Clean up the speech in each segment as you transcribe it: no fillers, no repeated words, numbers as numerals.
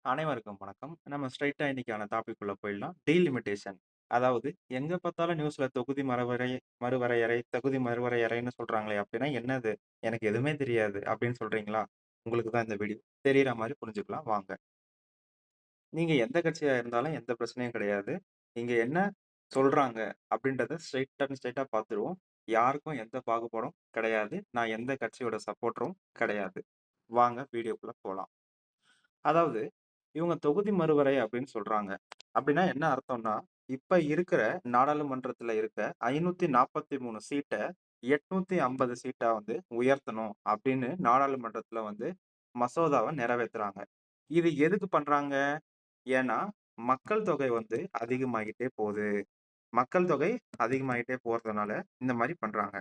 அனைவருக்கும் வணக்கம். நம்ம ஸ்ட்ரெயிட்டா இன்னைக்கான டாபிக் உள்ள போயிடலாம். டீலிமிட்டேஷன். அதாவது எங்க பார்த்தாலும் நியூஸ்ல தொகுதி மறுவரையறை, தொகுதி மறுவரையறைன்னு சொல்றாங்களே அப்படின்னா என்னது? எனக்கு எதுவுமே தெரியாது அப்படின்னு சொல்றீங்களா? உங்களுக்கு தான் இந்த வீடியோ. தெரியிற மாரி புரிஞ்சுக்கலாம் வாங்க. நீங்க எந்த கட்சியா இருந்தாலும் எந்த பிரச்சனையும் கிடையாது. இங்க என்ன சொல்றாங்க அப்படின்றத ஸ்ட்ரெயிட்டா பார்த்துருவோம். யாருக்கும் எந்த பாகுபாடும் கிடையாது. நான் எந்த கட்சியோட சப்போர்ட்டரும் கிடையாது. வாங்க வீடியோக்குள்ள போலாம். அதாவது, இவங்க தொகுதி மறுவரை அப்படின்னு சொல்றாங்க. அப்படின்னா என்ன அர்த்தம்னா, இப்ப இருக்கிற நாடாளுமன்றத்துல இருக்க 543 சீட்ட 850 சீட்டா வந்து உயர்த்தணும் அப்படின்னு நாடாளுமன்றத்துல வந்து மசோதாவ நிறைவேத்துறாங்க. இது எதுக்கு பண்றாங்க? ஏன்னா, மக்கள் தொகை வந்து அதிகமாகிட்டே போது. மக்கள் தொகை அதிகமாயிட்டே போறதுனால இந்த மாரி பண்றாங்க.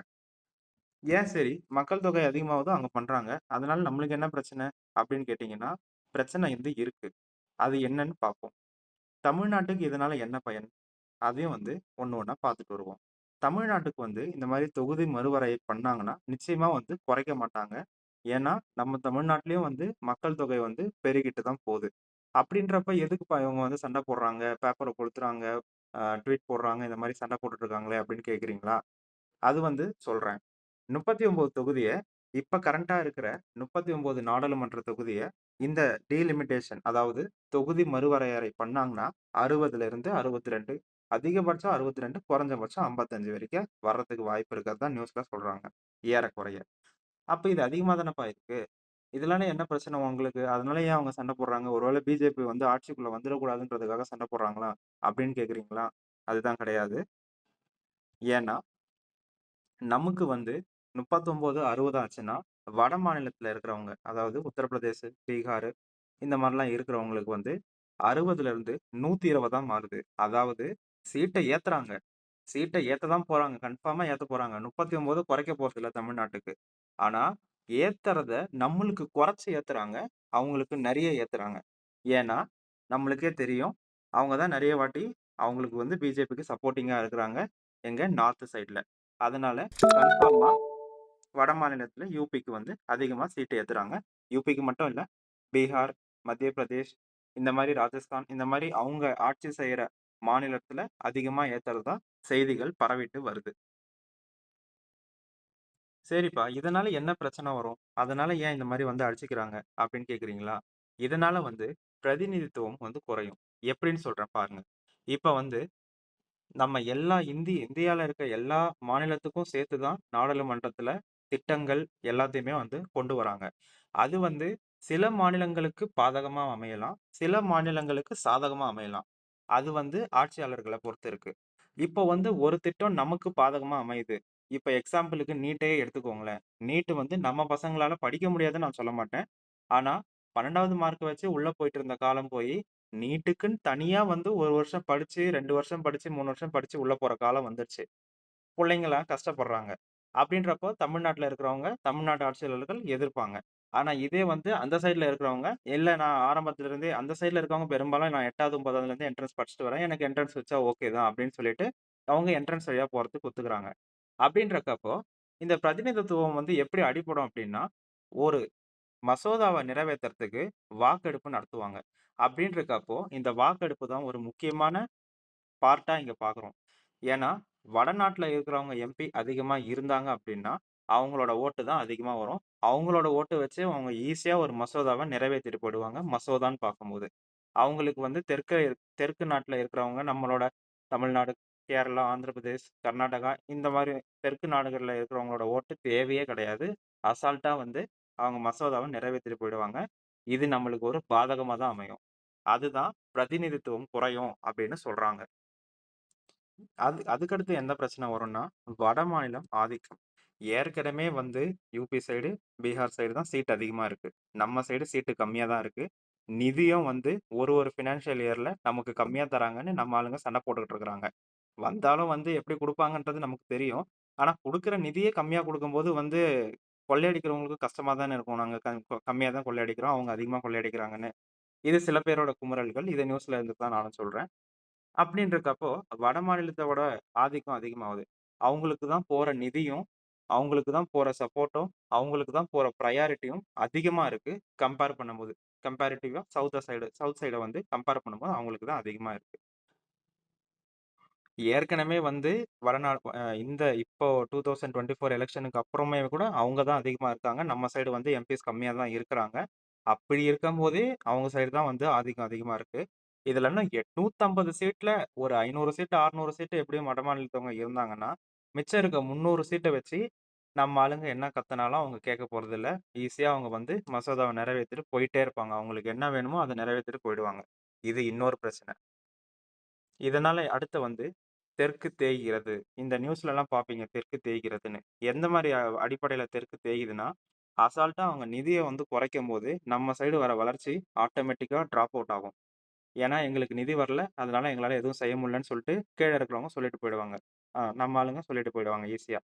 ஏன் சரி, மக்கள் தொகை அதிகமாவுதோ அங்க பண்றாங்க. அதனால நம்மளுக்கு என்ன பிரச்சனை? அப்படின்னு கேட்டீங்கன்னா, பிரச்சனை வந்து இருக்கு. அது என்னன்னு பார்ப்போம். தமிழ்நாட்டுக்கு இதனால என்ன பயன்? அதையும் வந்து ஒண்ணு ஒண்ணா பார்த்துட்டு வருவோம். தமிழ்நாட்டுக்கு வந்து இந்த மாரி தொகுதி மறுவரை பண்ணாங்கன்னா, நிச்சயமா வந்து குறைக்க மாட்டாங்க. ஏன்னா, நம்ம தமிழ்நாட்டிலயும் வந்து மக்கள் தொகை வந்து பெருகிட்டு தான் போது. அப்படின்றப்ப எதுக்குப்பா இவங்க வந்து சண்டை போடுறாங்க, பேப்பர கொளுத்துறாங்க, ட்வீட் போடுறாங்க, இந்த மாரி சண்டை போட்டுட்டு இருக்காங்களே அப்படின்னு கேட்கிறீங்களா? அது வந்து சொல்றேன். 39 தொகுதிய இப்ப கரண்ட்டா இருக்கிற 39 நாடாளுமன்ற தொகுதிய இந்த டீலிமிட்டேஷன் அதாவது தொகுதி மறுவரையறை பண்ணாங்கன்னா 60லிருந்து 62 அதிகபட்சம் 62 குறைஞ்சபட்சம் 55 வரைக்கும் வர்றதுக்கு வாய்ப்பு இருக்கிறதா நியூஸ்ல சொல்றாங்க. ஏறக்குறைய. அப்ப இது அதிகமா தானப்பா இருக்கு. இதனால என்ன பிரச்சனை உங்களுக்கு? அதனால ஏன் அவங்க சண்டை போடுறாங்க? ஒருவேளை பிஜேபி வந்து ஆட்சிக்குள்ள வந்துடக்கூடாதுன்றதுக்காக சண்டை போடுறாங்களா? அப்படின்னு கேட்கிறீங்களா? அதுதான் கிடையாது. ஏன்னா நமக்கு வந்து 39, 60 ஆச்சுன்னா, வட மாநிலத்தில இருக்கிறவங்க, அதாவது உத்தரப்பிரதேச, பீகார் இந்த மாரிலாம் இருக்கிறவங்களுக்கு வந்து 60லருந்து 120ஆ மாறுது. அதாவது சீட்ட ஏத்துறாங்க. சீட்ட ஏத்த தான் போறாங்க. கன்ஃபார்மா ஏத்தப் போறாங்க. 39 குறைக்க போறதில்ல தமிழ்நாட்டுக்கு. ஆனா, ஏத்துறத நம்மளுக்கு குறைச்சு ஏத்துறாங்க. அவங்களுக்கு நெறைய ஏத்துறாங்க. ஏன்னா, நம்மளுக்கே தெரியும். அவங்க தான் நெறைய வாட்டி அவங்களுக்கு வந்து பிஜேபிக்கு சப்போர்ட்டிங்கா இருக்கிறாங்க. எங்க நார்த் சைட்ல. அதனால கன்ஃபார்மா வட மாநிலத்தில யுபிக்கு வந்து அதிகமா சீட்டு ஏத்துறாங்க. யுபிக்கு மட்டும் இல்ல. பீகார், மத்திய பிரதேஷ் இந்த மாரி ராஜஸ்தான் இந்த மாரி அவங்க ஆட்சி செய்யற மாநிலத்தில அதிகமா ஏத்துறதா செய்திகள் பரவிட்டு வருது. சரிப்பா, இதனால என்ன பிரச்சனை வரும்? அதனால ஏன் இந்த மாரி வந்து அடிச்சுக்கிறாங்க? அப்படின்னு கேட்கிறீங்களா? இதனால வந்து பிரதிநிதித்துவம் வந்து குறையும். எப்படின்னு சொல்றேன் பாருங்க. இப்ப வந்து நம்ம எல்லா இந்தியால இருக்க எல்லா மாநிலத்துக்கும் சேர்த்து தான் நாடாளுமன்றத்துல திட்டங்கள் எல்லாத்தையுமே வந்து கொண்டு வராங்க. அது வந்து சில மாநிலங்களுக்கு பாதகமா அமையலாம். சில மாநிலங்களுக்கு சாதகமா அமையலாம். அது வந்து ஆட்சியாளர்கள பொறுத்து இருக்கு. இப்போ வந்து ஒரு திட்டம் நமக்கு பாதகமா அமையுது. இப்ப எக்ஸாம்பிள்க்கு நீட்டயே எடுத்துக்கோங்களேன். நீட் வந்து நம்ம பசங்களால படிக்க முடியாதுன்னு நான் சொல்ல மாட்டேன். ஆனா 12வது மார்க் வச்சு உள்ள போயிட்டு இருந்த காலம் போயி, நீட்டுக்குன்னு தனியா வந்து 1 வருஷம் படிச்சு, 2 வருஷம் படிச்சு, 3 வருஷம் படிச்சு உள்ள போற காலம் வந்துருச்சு. புள்ளைங்கலாம் கஷ்டப்படுறாங்க. அப்படின்றப்போ தமிழ்நாட்டுல இருக்கிறவங்க, தமிழ்நாட்டு ஆட்சியாளர்கள் எதிர்ப்பாங்க. ஆனா இதே வந்து அந்த சைட்ல இருக்கிறவங்க, இல்ல நான் ஆரம்பத்துல இருந்தே அந்த சைட்ல இருக்கவங்க பெரும்பாலும் நான் 8வது, 9வதுல இருந்தே என்ட்ரன்ஸ் படிச்சுட்டு வரேன். எனக்கு என்ட்ரன்ஸ் வச்சா ஓகே தான் அப்படின்னு சொல்லிட்டு, அவங்க என்ட்ரன்ஸ் வழியா போறதுக்கு ஒத்துக்குறாங்க. அப்படின்றக்கப்போ, இந்த பிரதிநிதித்துவம் வந்து எப்படி அடிபடும் அப்படின்னா, ஒரு மசோதாவ நிறைவேத்துறதுக்கு வாக்கெடுப்பு நடத்துவாங்க. அப்படின்றக்கப்போ, இந்த வாக்கெடுப்பு தான் ஒரு முக்கியமான பார்ட்டா இங்க பார்க்குறோம். ஏன்னா, வடநாட்ல இருக்கிறவங்க எம்பி அதிகமா இருந்தாங்க அப்படின்னா, அவங்களோட ஓட்டு தான் அதிகமா வரும். அவங்களோட ஓட்ட வச்சு அவங்க ஈஸியா ஒரு மசோதாவ நிறைவேத்திட்டு போயிடுவாங்க, மசோதான்னு பார்க்கும்போது. அவங்களுக்கு வந்து தெற்கு நாட்ல இருக்கிறவங்க நம்மளோட தமிழ்நாடு, கேரளா, ஆந்திர பிரதேஷ், கர்நாடகா இந்த மாரி தெற்கு நாடுகள்ல இருக்கிறவங்களோட ஓட்டு தேவையே கிடையாது. அசால்ட்டா வந்து அவங்க மசோதாவ நிறைவேத்திட்டு போயிடுவாங்க. இது நம்மளுக்கு ஒரு பாதகமா தான் அமையும். அதுதான் பிரதிநிதித்துவம் குறையும் அப்படின்னு சொல்றாங்க. அதுக்கடுத்து எந்த பிரச்சனை வரும்னா, வடமாநிலம் ஆதிக்கம். ஏற்கனவே வந்து யுபி சைடு, பீகார் சைடு தான் சீட் அதிகமா இருக்கு. நம்ம சைடு சீட்டு கம்மியா தான் இருக்கு. நிதியும் வந்து ஒரு ஃபினான்ஷியல் இயர்ல நமக்கு கம்மியா தராங்கன்னு நம்ம ஆளுங்க சண்டை போட்டுக்கிட்டு இருக்கிறாங்க. வந்தாலும் வந்து எப்படி குடுப்பாங்கன்றது நமக்கு தெரியும். ஆனா குடுக்குற நிதியே கம்மியா குடுக்கும்போது வந்து கொள்ளையடிக்கிறவங்களுக்கு கஷ்டமா தானே இருக்கும். நாங்க கம்மியா தான் கொள்ளையடிக்கிறோம். அவங்க அதிகமா கொள்ளையடிக்கிறாங்கன்னு. இது சில பேரோட குமுறல்கள். இத நியூஸ்ல இருந்து தான் நானும் சொல்றேன். அப்படின்றக்கப்போ, வட மாநிலத்தோட ஆதிக்கம் அதிகமாவுது. அவங்களுக்கு தான் போற நிதியும், அவங்களுக்கு தான் போற சப்போர்ட்டும், அவங்களுக்கு தான் போற பிரையாரிட்டியும் அதிகமா இருக்கு, கம்பேர் பண்ணும்போது. கம்பேரிட்டிவா சவுத் சைட வந்து கம்பேர் பண்ணும்போது அவங்களுக்கு தான் அதிகமா இருக்கு. ஏற்கனவே வந்து இந்த இப்போ 2024 எலக்ஷனுக்கு அப்புறமே கூட அவங்க தான் அதிகமா இருக்காங்க. நம்ம சைடு வந்து எம்பிஸ் கம்மியா தான் இருக்கிறாங்க. அப்படி இருக்கும்போதே அவங்க சைடு தான் வந்து ஆதிக்கம் அதிகமா இருக்கு. இதுல இன்னும் 150 சீட்ல ஒரு 500 சீட்டு, 600 சீட்டு எப்படியும் வடமாநிலத்தவங்க இருந்தாங்கன்னா, மிச்சம் இருக்க 300 சீட்ட வச்சு நம்ம ஆளுங்க என்ன கத்துனாலும் அவங்க கேட்க போறதில்ல. ஈஸியா அவங்க வந்து மசோதாவ நிறைவேத்திட்டு போயிட்டே இருப்பாங்க. அவங்களுக்கு என்ன வேணுமோ அத நிறைவேத்திட்டு போயிடுவாங்க. இது இன்னொரு பிரச்சனை. இதனால அடுத்து வந்து தெற்கு தேய்கிறது. இந்த நியூஸ்லலாம் பார்ப்பீங்க தெற்கு தேய்கிறதுன்னு. எந்த மாரி அடிப்படையில தெற்கு தேயுதுன்னா, அசால்ட்டா அவங்க நிதிய வந்து குறைக்கும்போது, நம்ம சைடு வர வளர்ச்சி ஆட்டோமேட்டிக்கா டிராப் அவுட் ஆகும். ஏன்னா, எங்களுக்கு நிதி வரல. அதனால எங்களால எதுவும் செய்ய முடியலன்னு சொல்லிட்டு கீழ இருக்கிறவங்க சொல்லிட்டு போயிடுவாங்க. நம்ம ஆளுங்க சொல்லிட்டு போயிடுவாங்க ஈஸியா.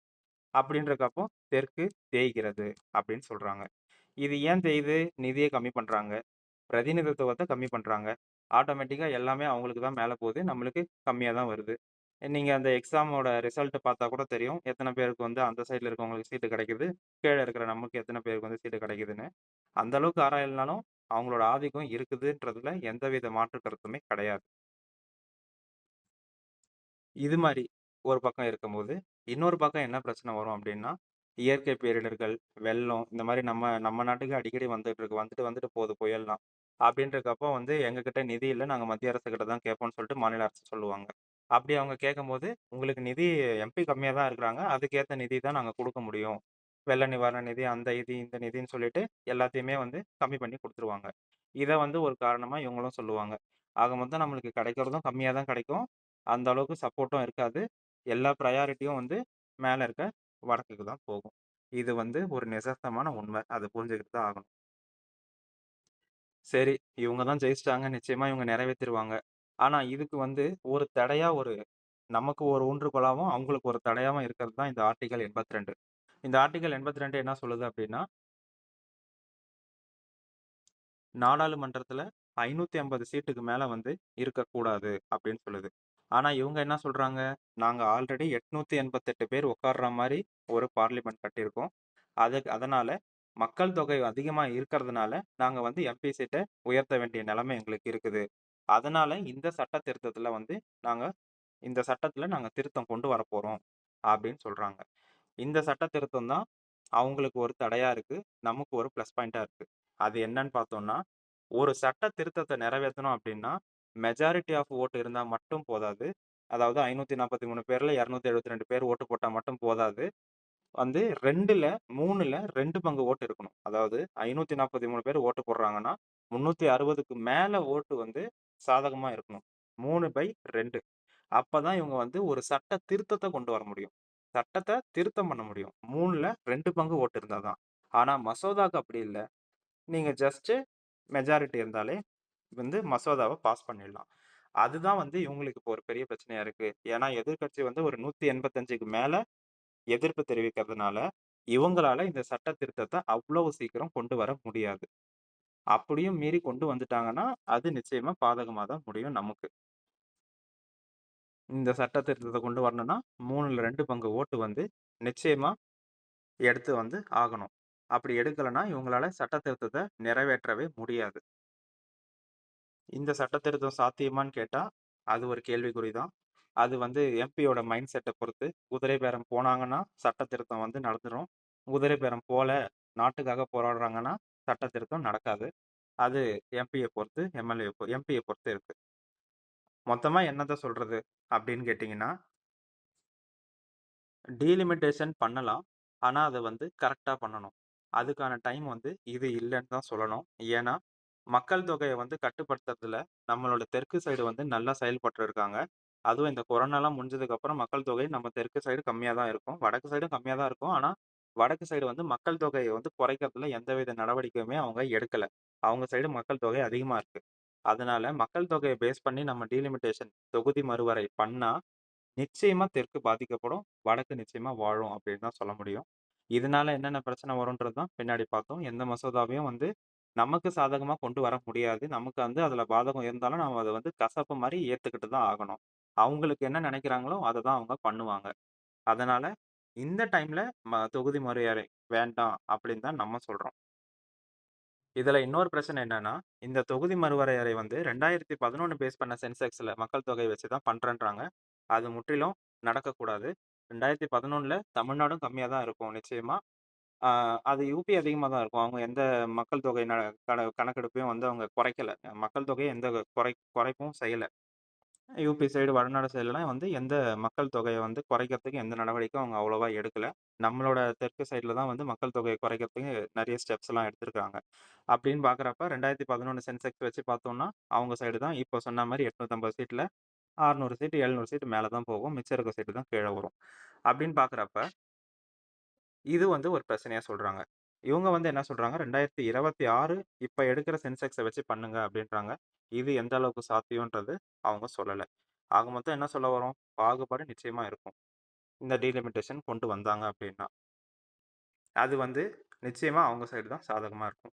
அப்படின்றக்கப்போ தெற்கு தேய்கிறது அப்படின்னு சொல்றாங்க. இது ஏன் தேயுது? நிதிய கம்மி பண்றாங்க. பிரதிநிதித்துவத்த கம்மி பண்றாங்க. ஆட்டோமேட்டிக்கா எல்லாமே அவங்களுக்கு தான் மேல போகுது. நம்மளுக்கு கம்மியா தான் வருது. நீங்க அந்த எக்ஸாமோட ரிசல்ட் பார்த்தா கூட தெரியும். எத்தன பேருக்கு வந்து அந்த சைட்ல இருக்கவங்களுக்கு சீட்டு கிடைக்குது. கீழ இருக்கிற நமக்கு எத்தன பேருக்கு வந்து சீட்டு கிடைக்குதுன்னு. அந்த அளவுக்கு ஆராயலனாலும் அவங்களோட ஆதிக்கம் இருக்குதுன்றதுல எந்தவித மாற்று கருத்துமே கிடையாது. இது மாரி ஒரு பக்கம் இருக்கும்போது, இன்னொரு பக்கம் என்ன பிரச்சனை வரும் அப்டின்னா, இயற்கை பேரிடர்கள், வெள்ளம் இந்த மாரி நம்ம நம்ம நாட்டுக்கு அடிக்கடி வந்துட்டு இருக்கு. வந்துட்டு வந்துட்டு போகுது புயல்லாம். அப்டின்றக்கப்போ வந்து எங்ககிட்ட நிதி இல்ல. நாங்க மத்திய அரசு கிட்ட தான் கேட்போம்னு சொல்லிட்டு மாநில அரசு சொல்லுவாங்க. அப்படி அவங்க கேட்கும்போது, உங்களுக்கு நிதி எம்பி கம்மியா தான் இருக்கிறாங்க. அதுக்கேத்த நிதி தான் நாங்க குடுக்க முடியும். வெள்ள நிவாரண நிதி, அந்த இது, இந்த நிதின்னு சொல்லிட்டு எல்லாத்தையுமே வந்து கம்மி பண்ணி குடுத்துருவாங்க. இத வந்து ஒரு காரணமா இவங்களும் சொல்லுவாங்க. ஆக மொத்தம் நம்மளுக்கு கிடைக்கிறதும் கம்மியா தான் கிடைக்கும். அந்த அளவுக்கு சப்போர்ட்டும் இருக்காது. எல்லா ப்ரையாரிட்டியும் வந்து மேல இருக்க வடக்குக்கு தான் போகும். இது வந்து ஒரு நிதர்சனமான உண்மை. அத புரிஞ்சுக்கிட்டு தான் ஆகணும். சரி, இவங்க தான் ஜெயிச்சுட்டாங்க. நிச்சயமா இவங்க நிறைவேத்திருவாங்க. ஆனா இதுக்கு வந்து ஒரு தடையா நமக்கு ஒரு ஊன்றுகோலாவும், அவங்களுக்கு ஒரு தடையாவும் இருக்கிறது தான் இந்த ஆர்டிகள் 82. இந்த ஆர்டிகள் 82 என்ன சொல்லுது அப்டின்னா, நாடாளுமன்றத்துல 550 சீட்டுக்கு மேல வந்து இருக்கக்கூடாது அப்டின்னு சொல்லுது. ஆனா இவங்க என்ன சொல்றாங்க, நாங்க ஆல்ரெடி 888 பேர் உட்கார்ற மாரி ஒரு பார்லிமென்ட் கட்டியிருக்கோம். அதனால மக்கள் தொகை அதிகமா இருக்கிறதுனால, நாங்க வந்து எம்பி சீட்ட உயர்த்த வேண்டிய நிலைமை எங்களுக்கு இருக்குது. அதனால நாங்க இந்த சட்டத்துல நாங்க திருத்தம் கொண்டு வரப்போறோம் அப்படின்னு சொல்றாங்க. இந்த சட்ட திருத்தம் தான் அவங்களுக்கு ஒரு தடையா இருக்கு. நமக்கு ஒரு பிளஸ் பாயிண்ட்டா இருக்கு. அது என்னன்னு பார்த்தோம்னா, ஒரு சட்ட திருத்தத்த நிறைவேத்தணும் அப்படின்னா, மெஜாரிட்டி ஆஃப் வோட் இருந்தா மட்டும் போதாது. அதாவது 543 பேர்ல 272 பேர் ஓட்டு போட்டா மட்டும் போதாது. வந்து 2ல 3ல 2 பங்கு ஓட்டு இருக்கணும். அதாவது 543 பேர் ஓட்டு போடுறாங்கன்னா, 360க்கு மேல ஓட்டு வந்து சாதகமா இருக்கணும். 3/2. அப்பதான் இவங்க வந்து ஒரு சட்ட திருத்தத்த கொண்டு வர முடியும். சட்டத்த திருத்தம் பண்ண முடியும். 3ல 2 பங்கு ஓட்டு இருந்தா தான். ஆனா மசோதாக்கு அப்படி இல்ல. நீங்க ஜஸ்ட் மெஜாரிட்டி இருந்தாலே வந்து மசோதாவ பாஸ் பண்ணிடலாம். அதுதான் வந்து இவங்களுக்கு இப்போ ஒரு பெரிய பிரச்சனையா இருக்கு. ஏன்னா எதிர்க்கட்சி வந்து ஒரு 185க்கு மேல எதிர்ப்பு தெரிவிக்கிறதுனால, இவங்களால இந்த சட்ட திருத்தத்த அவ்வளவு சீக்கிரம் கொண்டு வர முடியாது. அப்படியும் மீறி கொண்டு வந்துட்டாங்கன்னா, அது நிச்சயமா பாதகமா தான் முடியும் நமக்கு. இந்த சட்ட திருத்தத்த கொண்டு வரணும்னா, 3ல 2 பங்கு ஓட்டு வந்து நிச்சயமா எடுத்து வந்து ஆகணும். அப்படி எடுக்கலன்னா, இவங்களால சட்ட திருத்தத்த நிறைவேற்றவே முடியாது. இந்த சட்ட திருத்தம் சாத்தியமான்னு கேட்டா, அது ஒரு கேள்விக்குறி தான். அது வந்து எம்பியோட மைண்ட் செட்ட பொறுத்து. குதிரை பேரம் போனாங்கன்னா, சட்ட திருத்தம் வந்து நடந்துரும். குதிரை பேரம் போல, நாட்டுக்காக போராடுறாங்கன்னா, சட்ட திருத்தம் நடக்காது. அது எம்பிய பொறுத்து, எம்பிய பொறுத்து இருக்கு. மொத்தமா என்னத்த சொல்றது அப்படின்னு கேட்டீங்கன்னா, டீலிமிட்டேஷன் பண்ணலாம். ஆனா, அத வந்து கரெக்ட்டா பண்ணணும். அதுக்கான டைம் வந்து இது இல்லன்னு தான் சொல்லணும். ஏன்னா, மக்கள் தொகைய வந்து கட்டுப்படுத்துறதுல நம்மளோட தெற்கு சைடு வந்து நல்லா செயல்பட்டு இருக்காங்க. அதுவும் இந்த கொரோனாலாம் முடிஞ்சதுக்கப்புறம் மக்கள் தொகை நம்ம தெற்கு சைடு கம்மியா தான் இருக்கும். வடக்கு சைடும் கம்மியா தான் இருக்கும். ஆனா, வடக்கு சைடு வந்து மக்கள் தொகைய வந்து குறைக்கிறதுல எந்தவித நடவடிக்கையுமே அவங்க எடுக்கல. அவங்க சைடு மக்கள் தொகை அதிகமா இருக்கு. அதனால மக்கள் தொகைய பேஸ் பண்ணி நம்ம டீலிமிட்டேஷன் தொகுதி மறுவரை பண்ணா நிச்சயமா தெற்கு பாதிக்கப்படும். வடக்கு நிச்சயமா வாழும் அப்படின்னு தான் சொல்ல முடியும். இதனால என்னென்ன பிரச்சனை வரும்ன்றது தான் பின்னாடி பார்த்தோம். எந்த மசோதாவையும் வந்து நமக்கு சாதகமா கொண்டு வர முடியாது. நமக்கு வந்து அதுல பாதகம் இருந்தாலும் நாம அத வந்து கசப்பு மாரி ஏத்துக்கிட்டு தான் ஆகணும். அவங்களுக்கு என்ன நெனைக்கிறாங்களோ அத தான் அவங்க பண்ணுவாங்க. அதனால இந்த டைம்ல தொகுதி மறுவரை வேண்டாம் அப்படின்னு தான் நம்ம சொல்றோம். இதுல இன்னொரு பிரச்சனை என்னன்னா, இந்த தொகுதி மறுவரையறை வந்து 2011 பேஸ் பண்ண சென்செக்ஸ்ல மக்கள் தொகை வச்சு தான் பண்றேன்றாங்க. அது முற்றிலும் நடக்கக்கூடாது. 2011ல தமிழ்நாடும் கம்மியா தான் இருக்கும் நிச்சயமா. ஆ அது யுபி அதிகமா தான் இருக்கும். அவங்க எந்த மக்கள் தொகை கணக்கெடுப்பையும் வந்து அவங்க குறைக்கல. மக்கள் தொகைய எந்த குறைப்பும் செய்யல. யுபி சைடு, வடநாடு சைடுலலாம் வந்து எந்த மக்கள் தொகைய வந்து குறைக்கிறதுக்கு எந்த நடவடிக்கையும் அவங்க அவ்வளவா எடுக்கல. நம்மளோட தெற்கு சைடுல தான் வந்து மக்கள் தொகைய குறைக்கிறதுக்கு நெறைய ஸ்டெப்ஸ்லாம் எடுத்திருக்காங்க. அப்படின்னு பார்க்குறப்ப 2011 சென்செக்ஸ் வச்சு பார்த்தோம்னா, அவங்க சைடு தான் இப்போ சொன்ன மாரி 850 சீட்ல 600 சீட்டு, 700 சீட்டு மேல தான் போகும். மிச்சம் இருக்க சீட்டு தான் கீழ வரும். அப்படின்னு பார்க்குறப்ப, இது வந்து ஒரு பிரச்சனையா சொல்றாங்க. இவங்க வந்து என்ன சொல்றாங்க, 2026 இப்ப எடுக்கிற சென்செக்ஸ வச்சு பண்ணுங்க அப்படின்றாங்க. இது எந்த அளவுக்கு சாத்தியம்ன்றது அவங்க சொல்லல. ஆக மொத்தம் என்ன சொல்ல வரோம்? பாகுபாடு நிச்சயமா இருக்கும். இந்த டீலிமிட்டேஷன் கொண்டு வந்தாங்க அப்படின்னா. அது வந்து நிச்சயமா அவங்க சைடு தான் சாதகமா இருக்கும்.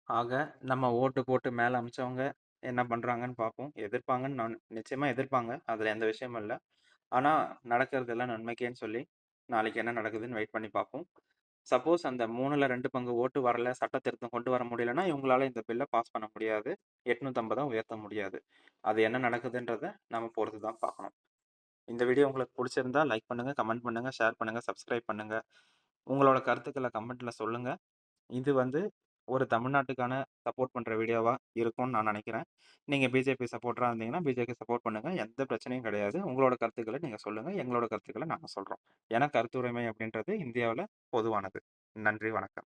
ஆக நம்ம ஓட்டு போட்டு மேல அனுப்பிச்சவங்க என்ன பண்றாங்கன்னு பார்ப்போம். எதிர்ப்பாங்கன்னு நான் நிச்சயமா எதிர்ப்பாங்க. அதுல எந்த விஷயமும் இல்ல. ஆனா நடக்கிறதெல்லாம் நன்மைக்கேன்னு சொல்லி, நாளைக்கு என்ன நடக்குதுன்னு வெயிட் பண்ணி பார்ப்போம். சப்போஸ் அந்த 3ல 2 பங்கு ஓட்டு வரல, சட்ட திருத்தம் கொண்டு வர முடியலன்னா, இவங்களால இந்த பில்ல பாஸ் பண்ண முடியாது. 850 உயர்த்த முடியாது. அது என்ன நடக்குதுன்றத நம்ம பொறுத்து தான் பார்க்கணும். இந்த வீடியோ உங்களுக்கு புடிச்சிருந்தா லைக் பண்ணுங்க, கமெண்ட் பண்ணுங்க, ஷேர் பண்ணுங்க, சப்ஸ்கிரைப் பண்ணுங்க. உங்களோட கருத்துக்கள கமெண்ட்ல சொல்லுங்க. இது வந்து ஒரு தமிழ்நாட்டுக்கான சப்போர்ட் பண்ற வீடியோவா இருக்கும்னு நான் நெனைக்கிறேன். நீங்க பிஜேபி சப்போர்ட்டரா இருந்தீங்கன்னா, பிஜேபி சப்போர்ட் பண்ணுங்க. எந்த பிரச்சனையும் கிடையாது. உங்களோட கருத்துக்கள நீங்க சொல்லுங்க. எங்களோட கருத்துக்கள நாங்க சொல்றோம். ஏன்னா கருத்துரிமை அப்படின்றது இந்தியாவுல பொதுவானது. நன்றி, வணக்கம்.